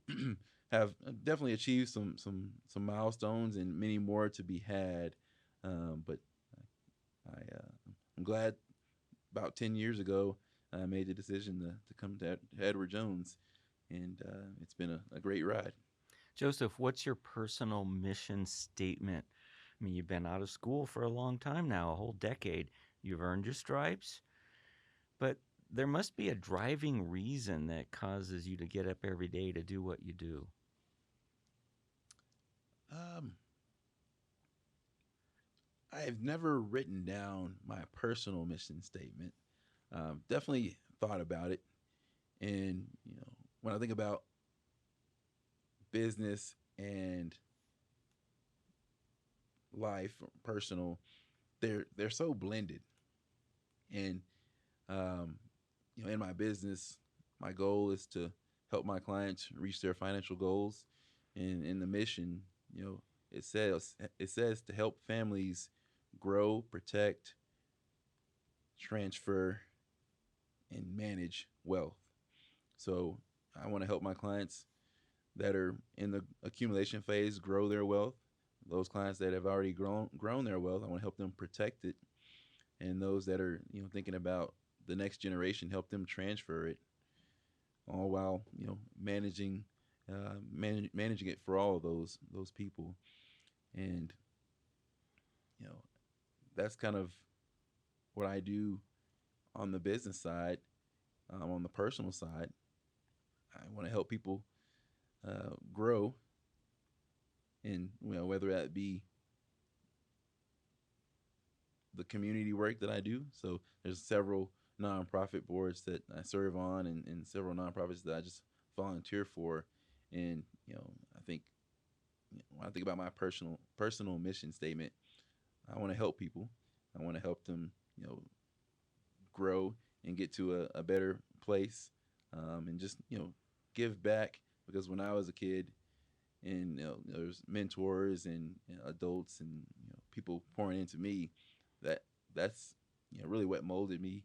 have definitely achieved some milestones and many more to be had. But I'm glad about 10 years ago I made the decision to come to Edward Jones, and it's been a great ride. Joseph, what's your personal mission statement? I mean, you've been out of school for a long time now, a whole decade. You've earned your stripes, but there must be a driving reason that causes you to get up every day to do what you do. Um, I've never written down my personal mission statement. Definitely thought about it, and when I think about business and life, personal, they're so blended. And in my business, my goal is to help my clients reach their financial goals. And in the mission, you know, it says to help families grow, protect, transfer, and manage wealth. So I want to help my clients that are in the accumulation phase grow their wealth. Those clients that have already grown their wealth, I want to help them protect it. And those that are thinking about the next generation, help them transfer it, all while managing managing it for all of those people. And you know that's kind of what I do on the business side. On the personal side, I want to help people grow, and whether that be the community work that I do. So there's several nonprofit boards that I serve on, and several nonprofits that I just volunteer for. And I think when I think about my personal mission statement, I want to help people. I want to help them, grow and get to a better place, and just give back. Because when I was a kid, and there's mentors and adults and people pouring into me, that that's really what molded me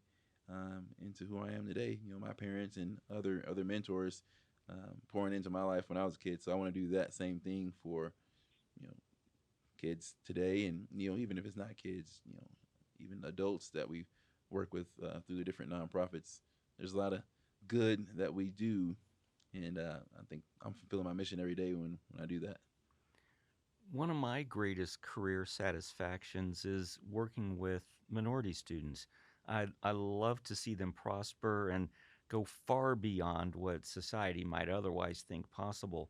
into who I am today. My parents and other mentors pouring into my life when I was a kid. So I want to do that same thing for you know kids today, and even if it's not kids, even adults that we work with through the different nonprofits. There's a lot of good that we do, and I think I'm fulfilling my mission every day when I do that. One of my greatest career satisfactions is working with minority students. I love to see them prosper and go far beyond what society might otherwise think possible.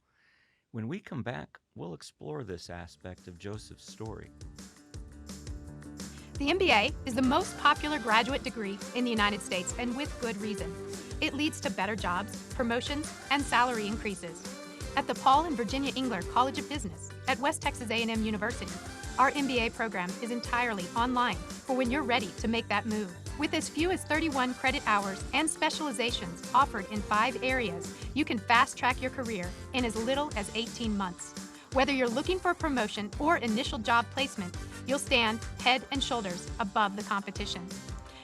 When we come back, we'll explore this aspect of Joseph's story. The MBA is the most popular graduate degree in the United States, and with good reason. It leads to better jobs, promotions, and salary increases. At the Paul and Virginia Engler College of Business at West Texas A&M University, our MBA program is entirely online for when you're ready to make that move. With as few as 31 credit hours and specializations offered in 5 areas, you can fast-track your career in as little as 18 months. Whether you're looking for a promotion or initial job placement, you'll stand head and shoulders above the competition.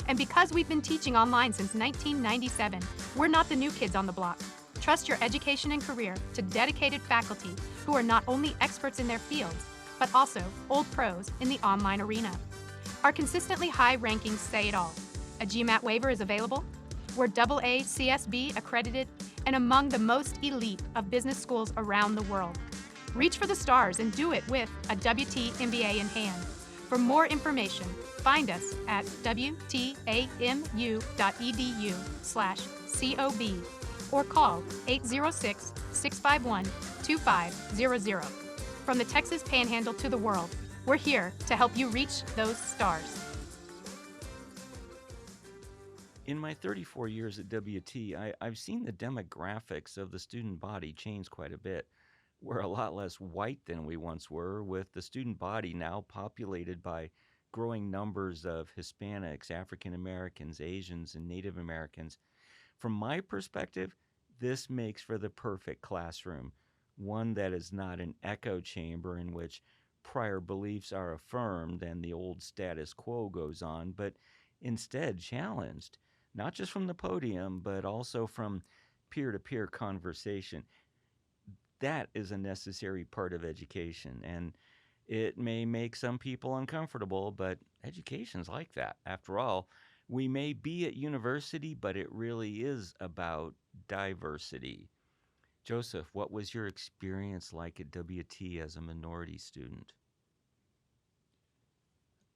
And because we've been teaching online since 1997, we're not the new kids on the block. Trust your education and career to dedicated faculty who are not only experts in their fields, but also old pros in the online arena. Our consistently high rankings say it all. A GMAT waiver is available. We're AA CSB accredited and among the most elite of business schools around the world. Reach for the stars and do it with a WT MBA in hand. For more information, find us at wtamu.edu/COB or call 806-651-2500. From the Texas Panhandle to the world, we're here to help you reach those stars. In my 34 years at WT, I've seen the demographics of the student body change quite a bit. We're a lot less white than we once were, with the student body now populated by growing numbers of Hispanics, African Americans, Asians, and Native Americans. From my perspective, this makes for the perfect classroom, one that is not an echo chamber in which prior beliefs are affirmed and the old status quo goes on, but instead challenged, not just from the podium, but also from peer to peer conversation. That is a necessary part of education. And it may make some people uncomfortable, but education's like that. After all, we may be at university, but it really is about diversity. Joseph, what was your experience like at WT as a minority student?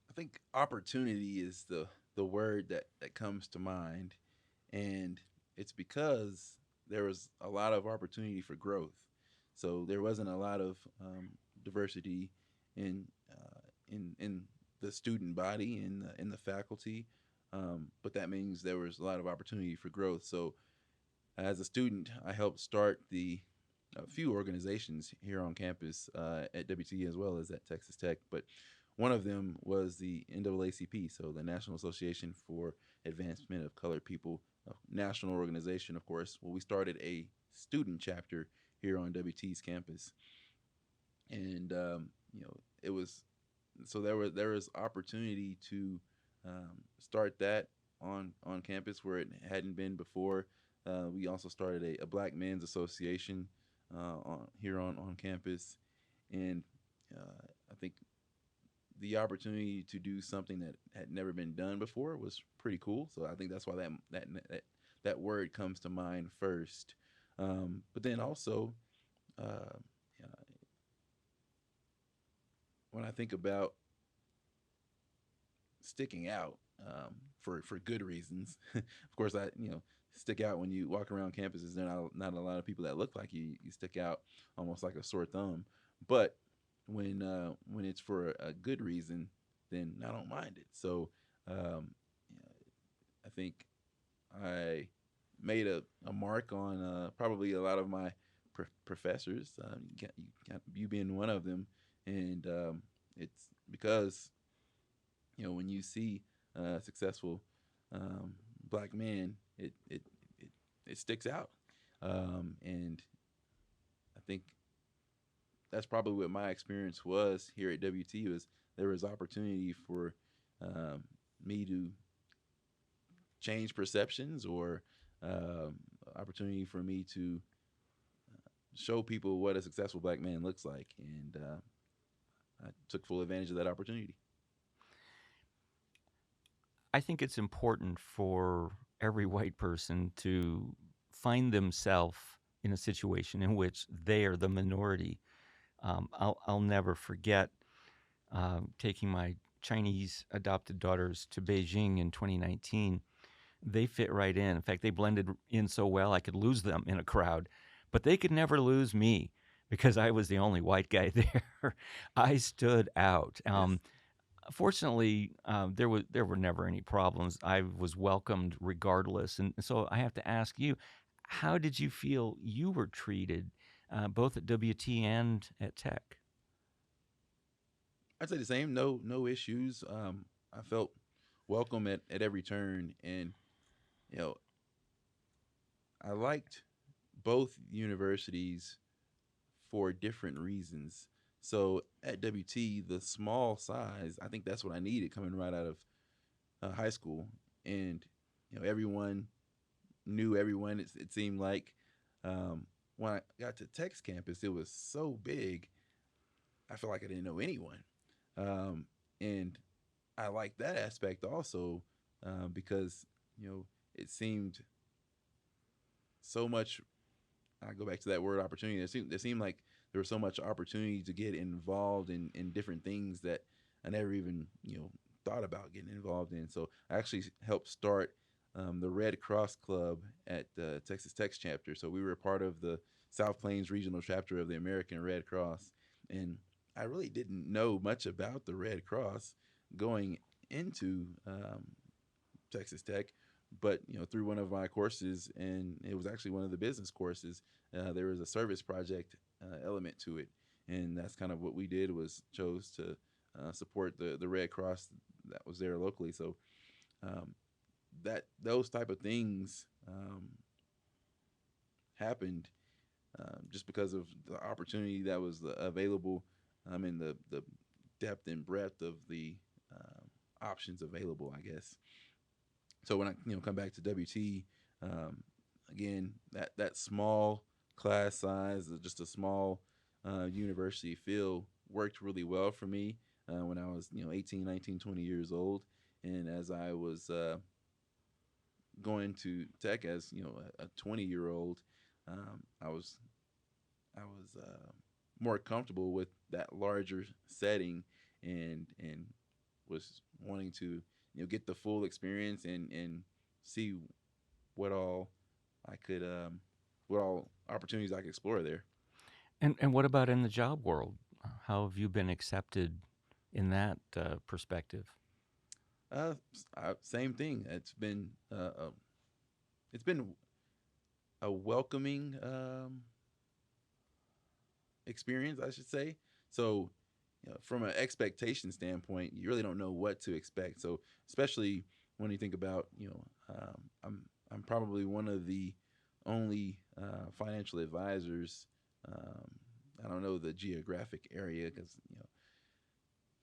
I think opportunity is the word that comes to mind, and it's because there was a lot of opportunity for growth. So there wasn't a lot of diversity in in the student body, in the faculty, but that means there was a lot of opportunity for growth. So as a student, I helped start the a few organizations here on campus at WT as well as at Texas Tech. But one of them was the NAACP, so the National Association for Advancement of Colored People, a national organization, of course. Well, we started a student chapter here on WT's campus, and it was so there was opportunity to start that on campus where it hadn't been before. We also started a Black Men's Association here on campus, and I think the opportunity to do something that had never been done before was pretty cool. So I think that's why that word comes to mind first. But then also, uh, when I think about sticking out for good reasons, of course, I stick out when you walk around campuses. There are not a lot of people that look like you. You stick out almost like a sore thumb. But when it's for a good reason, then I don't mind it. So um, I think I made a mark on probably a lot of my professors. You being one of them, and it's because when you see a successful um, black man, it sticks out, and I think that's probably what my experience was here at WT. Was there was opportunity for um, me to change perceptions, or um, opportunity for me to show people what a successful black man looks like, and I took full advantage of that opportunity. I think it's important for every white person to find themselves in a situation in which they are the minority. I'll never forget taking my Chinese adopted daughters to Beijing in 2019. They fit right in. In fact, they blended in so well I could lose them in a crowd, but they could never lose me because I was the only white guy there. I stood out. Yes. Fortunately, there were never any problems. I was welcomed regardless, and so I have to ask you, how did you feel you were treated, both at WT and at Tech? I'd say the same. No issues. I felt welcome at every turn, and you know, I liked both universities for different reasons. So at WT, the small size, I think that's what I needed coming right out of high school, and everyone knew everyone. It seemed like when I got to Tech's campus, it was so big. I felt like I didn't know anyone, um, and I like that aspect also because it seemed so much. I go back to that word opportunity. There seemed like there was so much opportunity to get involved in different things that I never even thought about getting involved in. So I actually helped start the Red Cross Club at Texas Tech's chapter. So we were a part of the South Plains regional chapter of the American Red Cross, and I really didn't know much about the Red Cross going into Texas Tech, but through one of my courses, and it was actually one of the business courses, there was a service project element to it, and that's kind of what we did, was chose to support the Red Cross that was there locally. So um, that those type of things happened just because of the opportunity that was available, and the depth and breadth of the options available, I guess. So when I come back to WT, um, again, that small class size, just a small university feel worked really well for me when I was 18, 19, 20 years old, and as I was going to Tech as a 20-year old, I was more comfortable with that larger setting, and was wanting to get the full experience, and see what all I could what all opportunities I could explore there. And what about in the job world? How have you been accepted in that perspective? Same thing. It's been a welcoming experience, I should say. So, from an expectation standpoint, you really don't know what to expect. So, especially when you think about, I'm probably one of the only financial advisors. Um, I don't know the geographic area because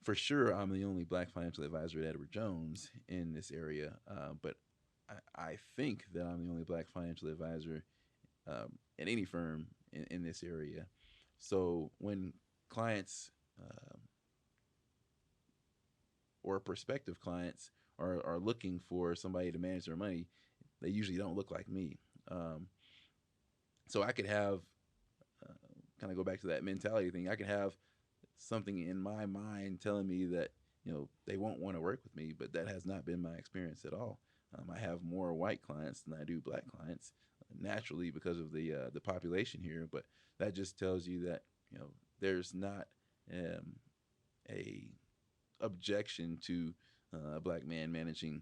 for sure I'm the only black financial advisor at Edward Jones in this area, but I think that I'm the only black financial advisor at any firm in this area. So when clients or prospective clients are looking for somebody to manage their money, they usually don't look like me. Um, so I could have uh, kind of go back to that mentality thing. I could have something in my mind telling me that they won't want to work with me, but that has not been my experience at all. I have more white clients than I do black clients, naturally because of the population here. But that just tells you that there's not um, a objection to a black man managing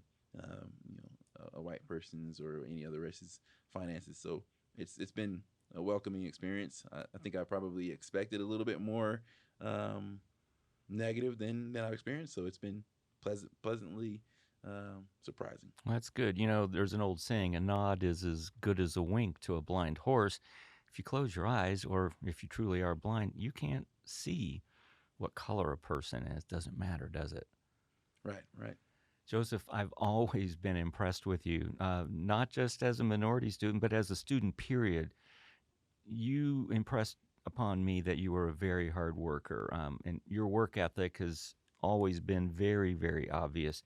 a white person's or any other race's finances. So it's been a welcoming experience. I think I probably expected a little bit more um, negative than I've experienced. So it's been pleasantly surprising. Well, that's good. There's an old saying, a nod is as good as a wink to a blind horse. If you close your eyes, or if you truly are blind, you can't see what color a person is. Doesn't matter, does it? Right, right. Joseph, I've always been impressed with you, not just as a minority student, but as a student, period. You impressed upon me that you were a very hard worker, and your work ethic has always been very, very obvious.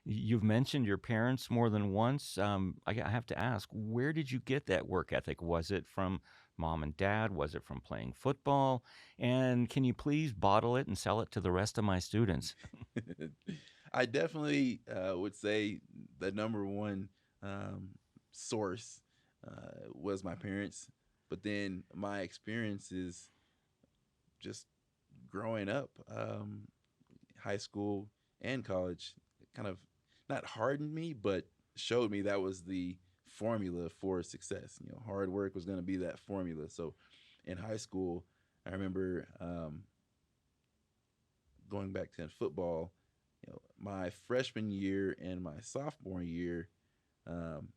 You've mentioned your parents more than once. I have to ask, where did you get that work ethic? Was it from mom and dad? Was it from playing football? And can you please bottle it and sell it to the rest of my students? I definitely would say the number one um, source was my parents, but then my experiences just growing up, high school and college, kind of not hardened me, but showed me that was the formula for success. Hard work was going to be that formula. So in high school, I remember going back to football. My freshman year and my sophomore year, um,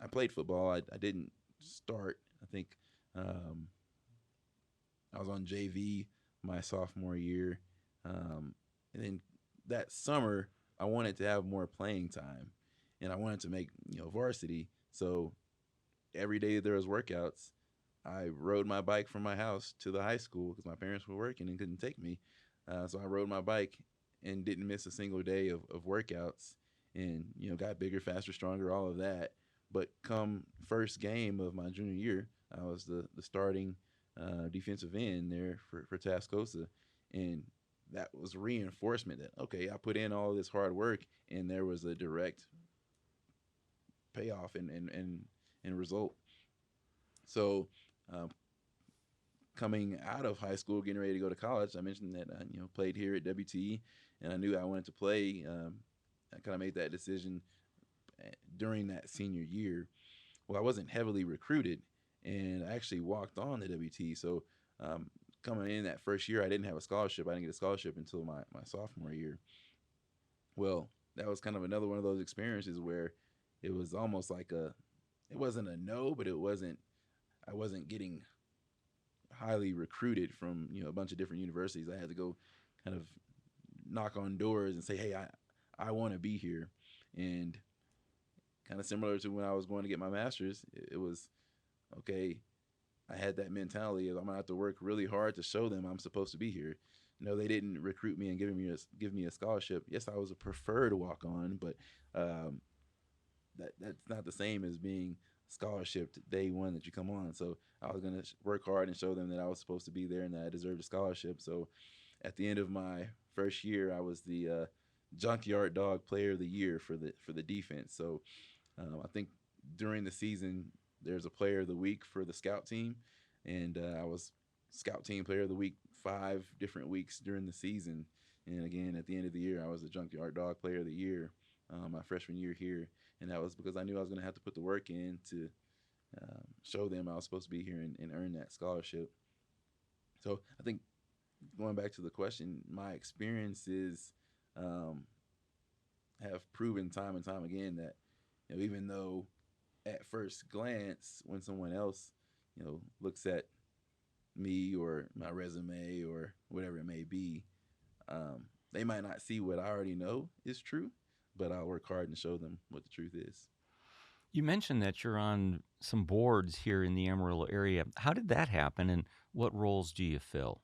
I played football. I didn't start. I think um, I was on JV my sophomore year, and then that summer I wanted to have more playing time, and I wanted to make varsity. So every day there was workouts, I rode my bike from my house to the high school because my parents were working and couldn't take me. So I rode my bike and didn't miss a single day of workouts, and got bigger, faster, stronger, all of that. But come first game of my junior year, I was the starting defensive end there for Tascosa, and that was reinforcement that okay, I put in all this hard work, and there was a direct payoff and result. So um, coming out of high school, getting ready to go to college, I mentioned that I played here at WT, and I knew I wanted to play. I kind of made that decision during that senior year. Well, I wasn't heavily recruited, and I actually walked on to WT. So um, coming in that first year, I didn't have a scholarship. I didn't get a scholarship until my sophomore year. Well, that was kind of another one of those experiences where it was almost like it wasn't a no, but I wasn't getting highly recruited from a bunch of different universities. I had to go kind of knock on doors and say, hey, I want to be here, and kind of similar to when I was going to get my master's, it was okay. I had that mentality of I'm gonna have to work really hard to show them I'm supposed to be here. No, they didn't recruit me and give me a scholarship. Yes, I was a preferred walk on, but um, that's not the same as being scholarship day one that you come on. So I was gonna work hard and show them that I was supposed to be there and that I deserved a scholarship. So at the end of my first year, I was the junkyard dog player of the year for the defense. So I think during the season there's a player of the week for the scout team, and I was scout team player of the week 5 different weeks during the season. And again, at the end of the year, I was the junkyard dog player of the year my freshman year here, and that was because I knew I was going to have to put the work in to show them I was supposed to be here and earn that scholarship. So I think going back to the question, my experiences um, have proven time and time again that even though at first glance, when someone else, looks at me or my resume or whatever it may be, they might not see what I already know is true, but I'll work hard and show them what the truth is. You mentioned that you're on some boards here in the Amarillo area. How did that happen, and what roles do you fill?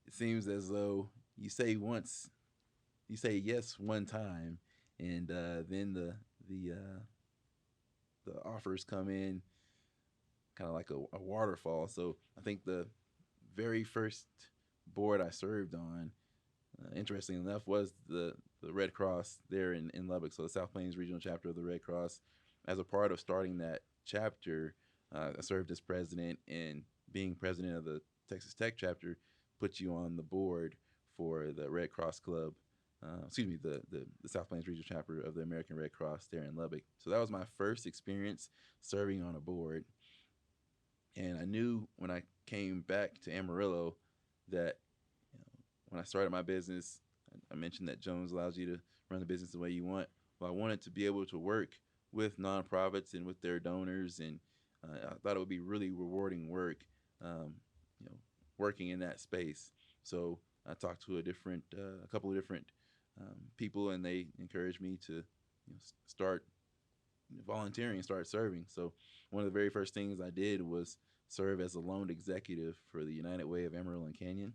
It seems as though you say once, you say yes one time, and then the the offers come in kind of like a waterfall. So I think the very first board I served on, interestingly enough, was the Red Cross there in Lubbock. So the South Plains Regional Chapter of the Red Cross. As a part of starting that chapter, I served as president, and being president of the Texas Tech chapter puts you on the board for the Red Cross Club. Excuse me, the South Plains Regional Chapter of the American Red Cross there in Lubbock. So that was my first experience serving on a board, and I knew when I came back to Amarillo that, when I started my business, I mentioned that Jones allows you to run the business the way you want. Well, I wanted to be able to work with nonprofits and with their donors, and I thought it would be really rewarding work, um, you know, working in that space. So I talked to a couple of different people, and they encouraged me to, start volunteering and start serving. So one of the very first things I did was serve as a loan executive for the United Way of Amarillo and Canyon.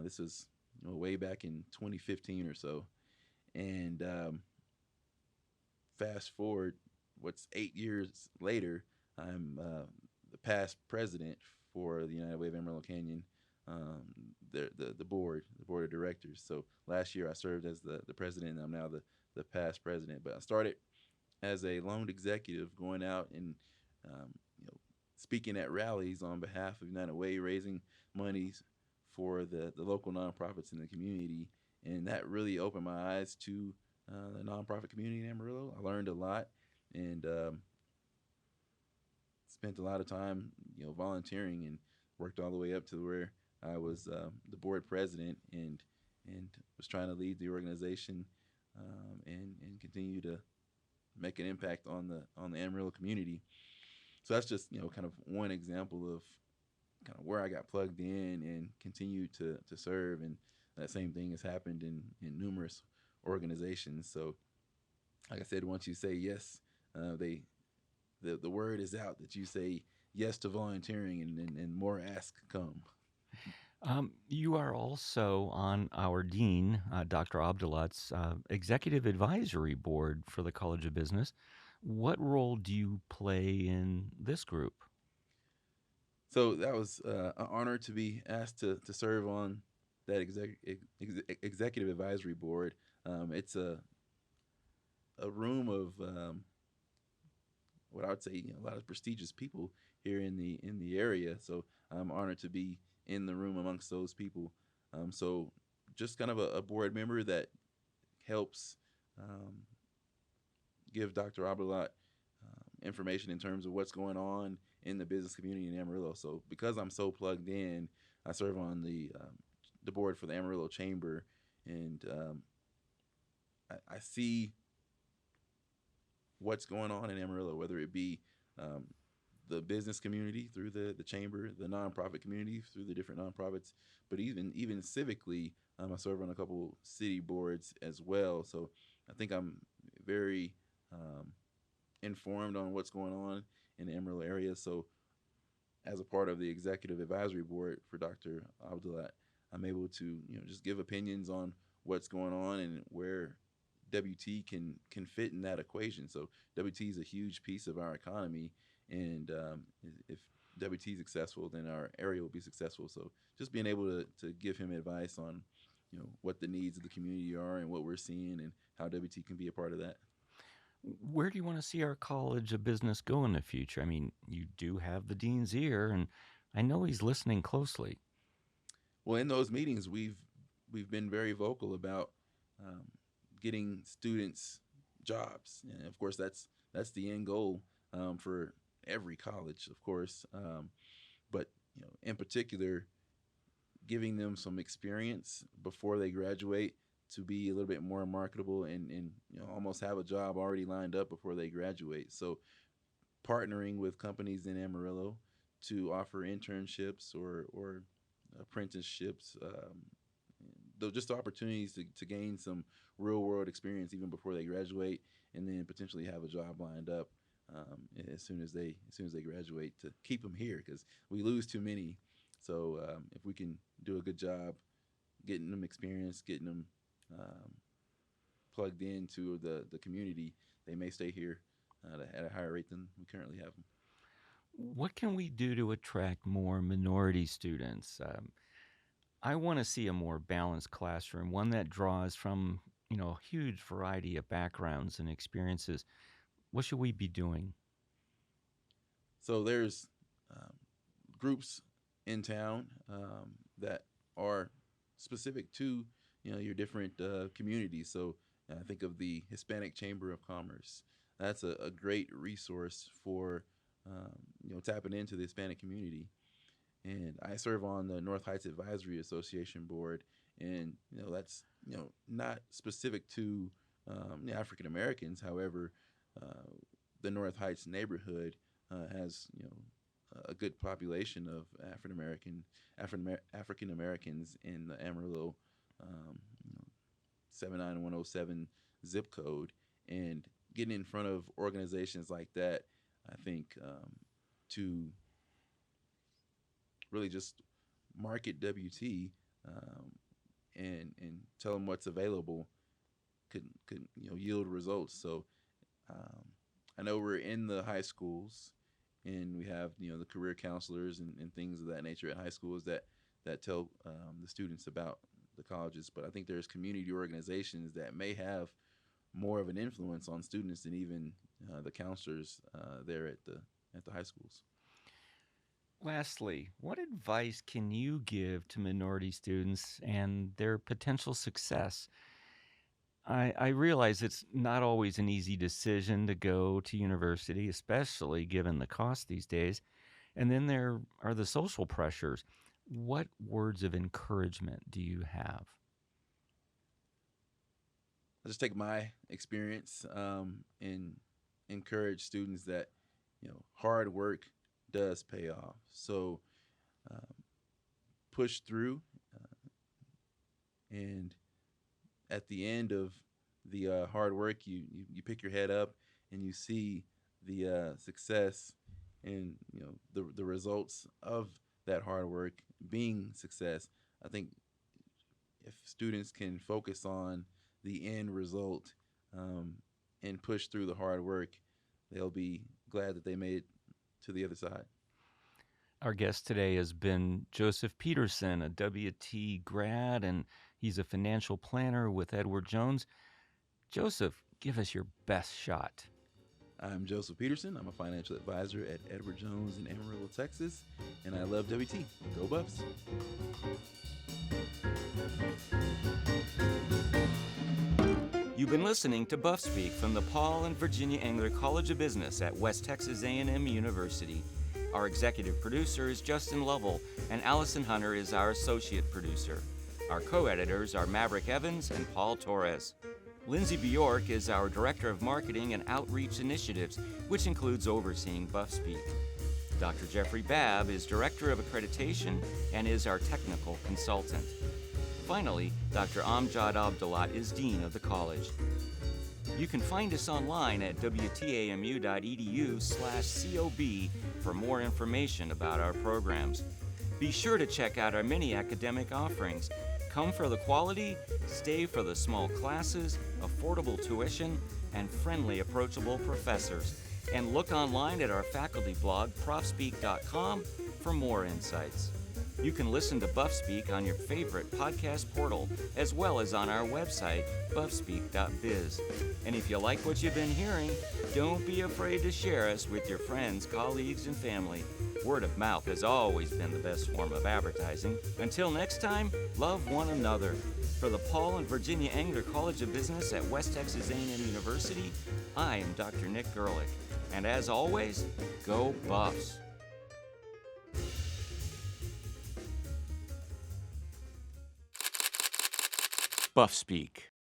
This was, way back in 2015 or so, and fast forward, what's 8 years later, I'm the past president for the United Way of Emerald Canyon, the board of directors. So last year I served as the president, and I'm now the past president. But I started as a loan executive, going out and um, you know speaking at rallies on behalf of United Way, raising monies for the local nonprofits in the community, and that really opened my eyes to the nonprofit community in Amarillo. I learned a lot, and spent a lot of time, volunteering, and worked all the way up to where I was the board president, and was trying to lead the organization, and continue to make an impact on the Amarillo community. So that's just, kind of one example of kind of where I got plugged in and continued to serve. And that same thing has happened in numerous organizations. So, like I said, once you say yes, the word is out that you say yes to volunteering, and more asks come. You are also on our dean, Dr. Abdulat's executive advisory board for the College of Business. What role do you play in this group? So that was an honor to be asked to serve on that executive advisory board. It's a room of what I would say, a lot of prestigious people here in the area. So I'm honored to be in the room amongst those people. So just kind of a board member that helps um, give Dr. Abelat information in terms of what's going on in the business community in Amarillo. So because I'm so plugged in, I serve on the board for the Amarillo Chamber, and I see what's going on in Amarillo, whether it be um, the business community through the chamber, the nonprofit community through the different nonprofits, but even civically, I serve on a couple city boards as well. So I think I'm very informed on what's going on in the Amarillo area. So as a part of the executive advisory board for Dr. Abdullah, I'm able to, just give opinions on what's going on and where WT can fit in that equation. So WT is a huge piece of our economy, and if WT is successful, then our area will be successful. So just being able to give him advice on, what the needs of the community are and what we're seeing and how WT can be a part of that. Where do you want to see our College of Business go in the future? I mean, you do have the dean's ear, and I know he's listening closely. Well, in those meetings, we've been very vocal about um, getting students jobs, and of course, that's the end goal for every college, of course. But in particular, giving them some experience before they graduate to be a little bit more marketable and almost have a job already lined up before they graduate. So partnering with companies in Amarillo to offer internships or apprenticeships, just opportunities to gain some real world experience even before they graduate, and then potentially have a job lined up as soon as they graduate, to keep them here, because we lose too many. So if we can do a good job getting them experience, getting them um, plugged into the community, they may stay here at a higher rate than we currently have them. What can we do to attract more minority students? I want to see a more balanced classroom, one that draws from, a huge variety of backgrounds and experiences. What should we be doing? So there's um, groups in town that are specific to your different communities. So I think of the Hispanic Chamber of Commerce. That's a great resource for tapping into the Hispanic community. And I serve on the North Heights Advisory Association board, and that's not specific to African Americans. However, uh, the North Heights neighborhood has a good population of African Americans in the Amarillo um, you know, 79107 zip code, and getting in front of organizations like that, I think, to really just market WT, and tell them what's available could yield results. So um, I know we're in the high schools, and we have the career counselors and things of that nature at high schools that tell the students about the colleges. But I think there's community organizations that may have more of an influence on students than even the counselors there at the high schools. Lastly, what advice can you give to minority students and their potential success? I realize it's not always an easy decision to go to university, especially given the cost these days. And then there are the social pressures. What words of encouragement do you have? I just take my experience and encourage students that hard work does pay off. So um, push through, and at the end of the hard work, you pick your head up and you see the success and the results of that hard work being success. I think if students can focus on the end result, um, and push through the hard work, they'll be glad that they made it to the other side. Our guest today has been Joseph Peterson, a WT grad, and he's a financial planner with Edward Jones. Joseph, give us your best shot. I'm Joseph Peterson. I'm a financial advisor at Edward Jones in Amarillo, Texas, and I love WT. Go Buffs! You've been listening to Buff Speak from the Paul and Virginia Engler College of Business at West Texas A&M University. Our executive producer is Justin Lovell, and Allison Hunter is our associate producer. Our co-editors are Maverick Evans and Paul Torres. Lindsay Bjork is our Director of Marketing and Outreach Initiatives, which includes overseeing Buff Speak. Dr. Jeffrey Babb is Director of Accreditation and is our technical consultant. Finally, Dr. Amjad Abdullah is Dean of the college. You can find us online at wtamu.edu/COB for more information about our programs. Be sure to check out our many academic offerings. Come for the quality, stay for the small classes, affordable tuition, and friendly, approachable professors. And look online at our faculty blog, profspeak.com, for more insights. You can listen to Buff Speak on your favorite podcast portal, as well as on our website, buffspeak.biz. And if you like what you've been hearing, don't be afraid to share us with your friends, colleagues, and family. Word of mouth has always been the best form of advertising. Until next time, love one another. For the Paul and Virginia Engler College of Business at West Texas A&M University, I am Dr. Nick Gerlich. And as always, go Buffs! Buff Speak.